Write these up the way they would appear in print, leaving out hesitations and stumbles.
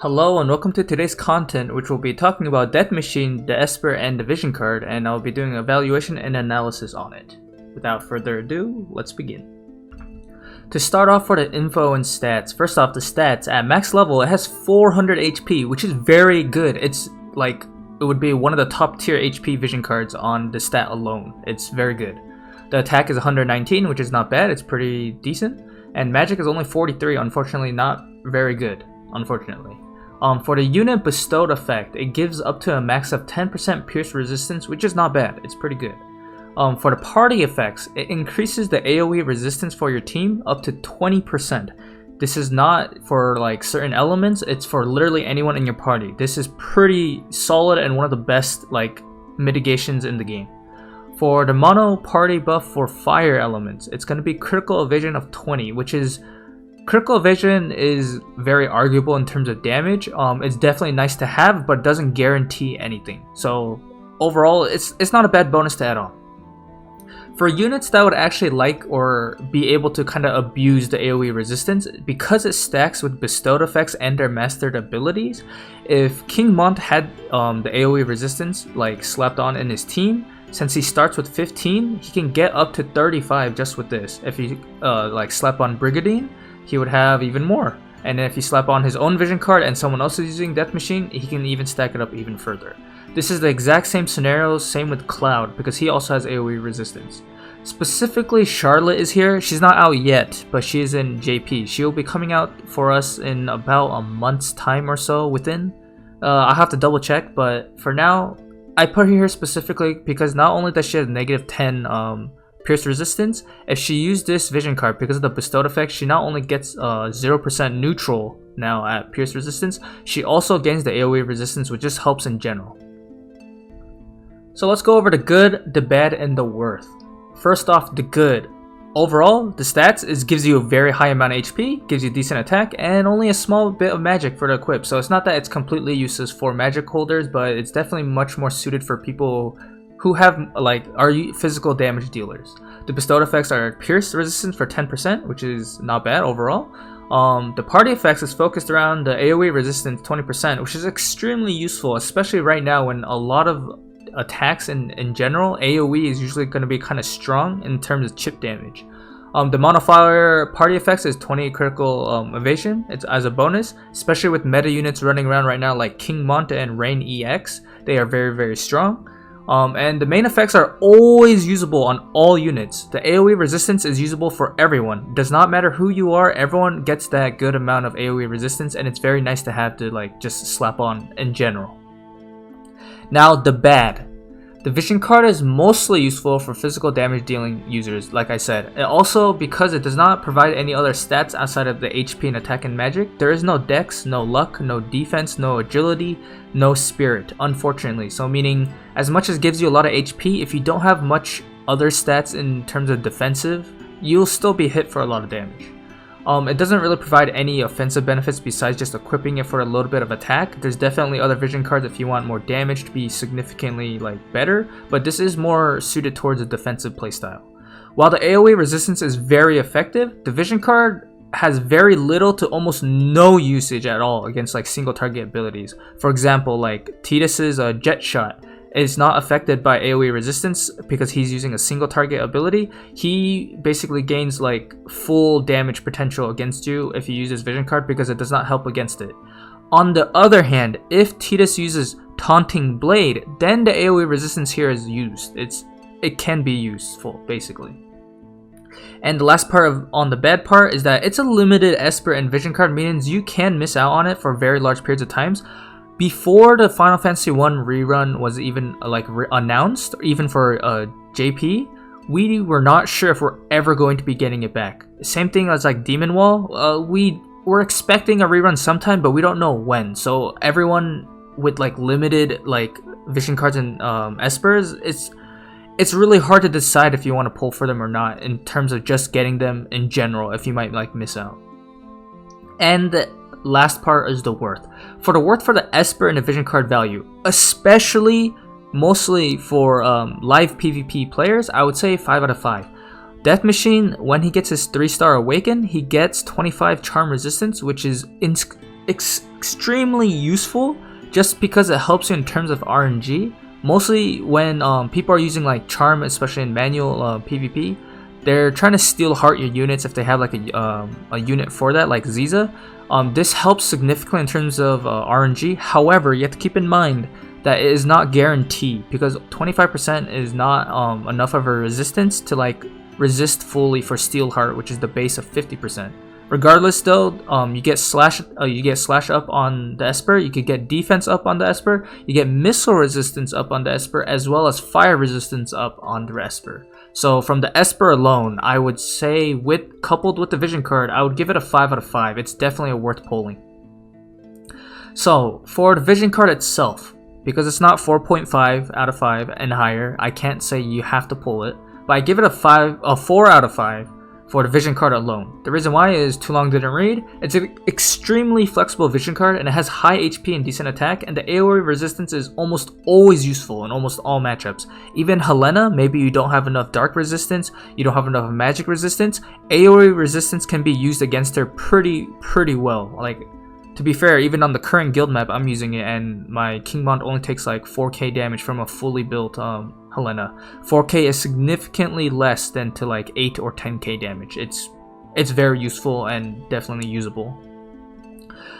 Hello and welcome to today's content, which will be talking about Death Machine, the Esper, and the Vision card, and I'll be doing evaluation and analysis on it. Without further ado, let's begin. To start off for the info and stats, first off the stats, at max level it has 400 HP, which is very good. It's like, it would be one of the top tier HP Vision cards on the stat alone. It's very good. The attack is 119, which is not bad, it's pretty decent. And magic is only 43, unfortunately not very good, unfortunately. For the unit bestowed effect, it gives up to a max of 10% pierce resistance, which is not bad, it's pretty good. For the party effects, it increases the AoE resistance for your team up to 20%. This is not for like certain elements, it's for literally anyone in your party. This is pretty solid and one of the best like mitigations in the game. For the mono party buff for fire elements, it's going to be critical evasion of 20, which is critical evasion is very arguable in terms of damage. It's definitely nice to have, but it doesn't guarantee anything. So overall, it's not a bad bonus to add on. For units that would actually like or be able to kind of abuse the AoE resistance, because it stacks with bestowed effects and their mastered abilities, if King Mont had the AoE resistance like slapped on in his team, since he starts with 15, he can get up to 35 just with this. If he like slap on Brigadine, he would have even more. And if you slap on his own vision card and someone else is using Death Machine, he can even stack it up even further. This is the exact same scenario, same with Cloud, because he also has AoE resistance. Specifically, Charlotte is here. She's not out yet, but she is in JP. She will be coming out for us in about a month's time or so within. I'll have to double check, but for now, I put her here specifically because not only does she have negative 10 pierce resistance, if she used this vision card because of the bestowed effect, she not only gets 0% neutral now at pierce resistance, she also gains the AoE resistance, which just helps in general. So let's go over the good, the bad, and the worth. First off, the good. Overall, the stats gives you a very high amount of HP, gives you decent attack, and only a small bit of magic for the equip. So it's not that it's completely useless for magic holders, but it's definitely much more suited for people who have are physical damage dealers. The bestowed effects are pierce resistance for 10%, which is not bad overall. The party effects is focused around the AoE resistance 20%, which is extremely useful, especially right now when a lot of attacks in general, AoE is usually going to be kind of strong in terms of chip damage. The monofire party effects is 20 critical evasion. It's as a bonus, especially with meta units running around right now like King Mont and Rain EX. They are very, very strong. And the main effects are always usable on all units. The AoE resistance is usable for everyone. Does not matter who you are, everyone gets that good amount of AoE resistance, and it's very nice to have to like just slap on in general. Now the bad. The vision card is mostly useful for physical damage dealing users, like I said. It also, because it does not provide any other stats outside of the HP and attack and magic, there is no dex, no luck, no defense, no agility, no spirit, unfortunately. So meaning, as much as it gives you a lot of HP, if you don't have much other stats in terms of defensive, you'll still be hit for a lot of damage. It doesn't really provide any offensive benefits besides just equipping it for a little bit of attack. There's definitely other vision cards if you want more damage to be significantly better, but this is more suited towards a defensive playstyle. While the AoE resistance is very effective, the vision card has very little to almost no usage at all against single target abilities. For example, Tidus's Jet Shot is not affected by AoE resistance because he's using a single target ability. He basically gains full damage potential against you if you use his vision card because it does not help against it. On the other hand, if Tidus uses Taunting Blade, then the AoE resistance here is used. It can be useful basically. And the last part on the bad part is that it's a limited Esper and vision card, meaning you can miss out on it for very large periods of times. Before the Final Fantasy 1 rerun was even announced, or even for JP, we were not sure if we're ever going to be getting it back. Same thing as Demon Wall, we were expecting a rerun sometime, but we don't know when. So everyone with limited vision cards and Espers, it's really hard to decide if you want to pull for them or not in terms of just getting them in general, if you might miss out. And the last part is the worth. For the worth for the Esper and the vision card value, especially mostly for live PvP players, I would say 5 out of 5. Death Machine, when he gets his 3-star Awaken, he gets 25 charm resistance, which is extremely useful just because it helps you in terms of RNG. Mostly when people are using like charm, especially in manual PvP, they're trying to steal heart your units if they have like a unit for that, like Ziza. This helps significantly in terms of RNG. However, you have to keep in mind that it is not guaranteed, because 25% is not enough of a resistance to like resist fully for steal heart, which is the base of 50%. Regardless though, you get slash up on the Esper, you could get defense up on the Esper, you get missile resistance up on the Esper, as well as fire resistance up on the Esper. So from the Esper alone, I would say coupled with the vision card, I would give it a 5 out of 5. It's definitely worth pulling. So for the vision card itself, because it's not 4.5 out of 5 and higher, I can't say you have to pull it, but I give it a 4 out of 5 for the vision card alone. The reason why is Too Long Didn't Read. It's an extremely flexible vision card and it has high HP and decent attack, and the AoE resistance is almost always useful in almost all matchups. Even Helena, maybe you don't have enough dark resistance, you don't have enough magic resistance, AoE resistance can be used against her pretty well. Like, to be fair, even on the current guild map I'm using it, and my King Bond only takes like 4k damage from a fully built Helena. 4k is significantly less than to like 8 or 10k damage. It's very useful and definitely usable.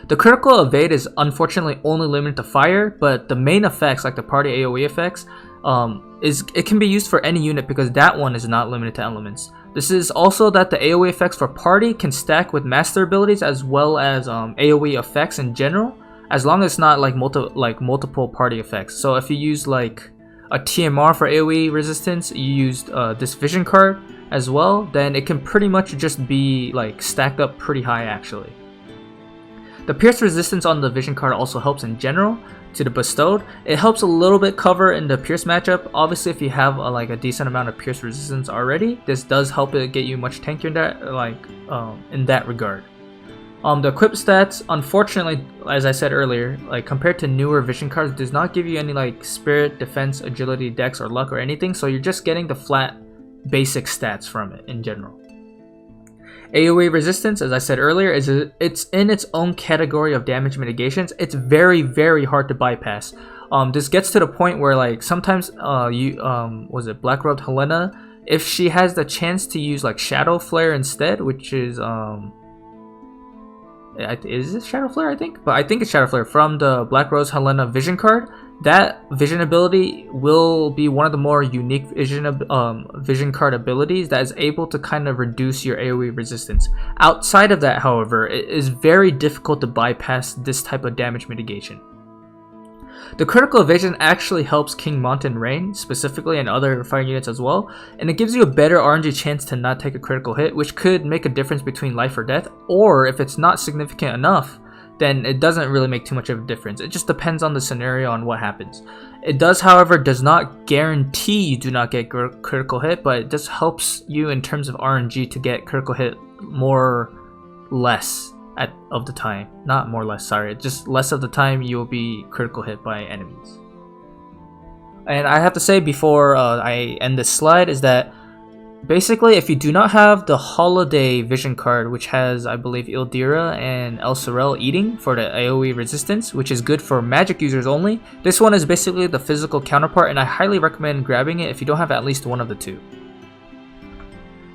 The critical evade is unfortunately only limited to fire, but the main effects like the party AoE effects it can be used for any unit because that one is not limited to elements. This is also that the AoE effects for party can stack with master abilities as well as AoE effects in general, as long as it's not like multiple party effects. So if you use like a TMR for AoE resistance, you used this vision card as well, then it can pretty much just be like stacked up pretty high actually. The pierce resistance on the vision card also helps in general to the bestowed. It helps a little bit cover in the pierce matchup. Obviously if you have like a decent amount of pierce resistance already, this does help it get you much tankier in that in that regard. The equip stats, unfortunately, as I said earlier, like compared to newer vision cards, does not give you any like spirit, defense, agility, dex, or luck or anything, so you're just getting the flat basic stats from it in general. AoE resistance, as I said earlier, it's in its own category of damage mitigations. It's very hard to bypass. This gets to the point where like sometimes was it Black Robed Helena, if she has the chance to use like Shadow Flare instead, which is it Shadow Flare, I think? But I think it's Shadow Flare from the Black Rose Helena vision card. That vision ability will be one of the more unique vision card abilities that is able to kind of reduce your AoE resistance. Outside of that, however, it is very difficult to bypass this type of damage mitigation. The critical evasion actually helps King Mountain Rain specifically and other fighting units as well, and it gives you a better RNG chance to not take a critical hit, which could make a difference between life or death, or if it's not significant enough, then it doesn't really make too much of a difference. It just depends on the scenario and what happens. It does, however, does not guarantee you do not get critical hit, but it just helps you in terms of RNG to get critical hit less of the time. Not more or less, sorry. Just less of the time you will be critical hit by enemies. And I have to say before I end this slide is that basically, if you do not have the Holiday Vision card, which has, I believe, Ildira and El Sorel eating for the AoE resistance, which is good for magic users only, this one is basically the physical counterpart, and I highly recommend grabbing it if you don't have at least one of the two.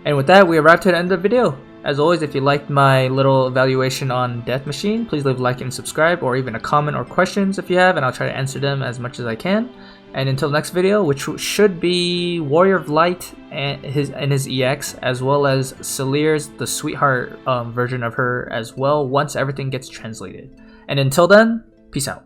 And with that, we arrived to the end of the video. As always, if you liked my little evaluation on Death Machine, please leave a like and subscribe, or even a comment or questions if you have, and I'll try to answer them as much as I can. And until the next video, which should be Warrior of Light and his EX, as well as Celier's the Sweetheart version of her as well, once everything gets translated. And until then, peace out.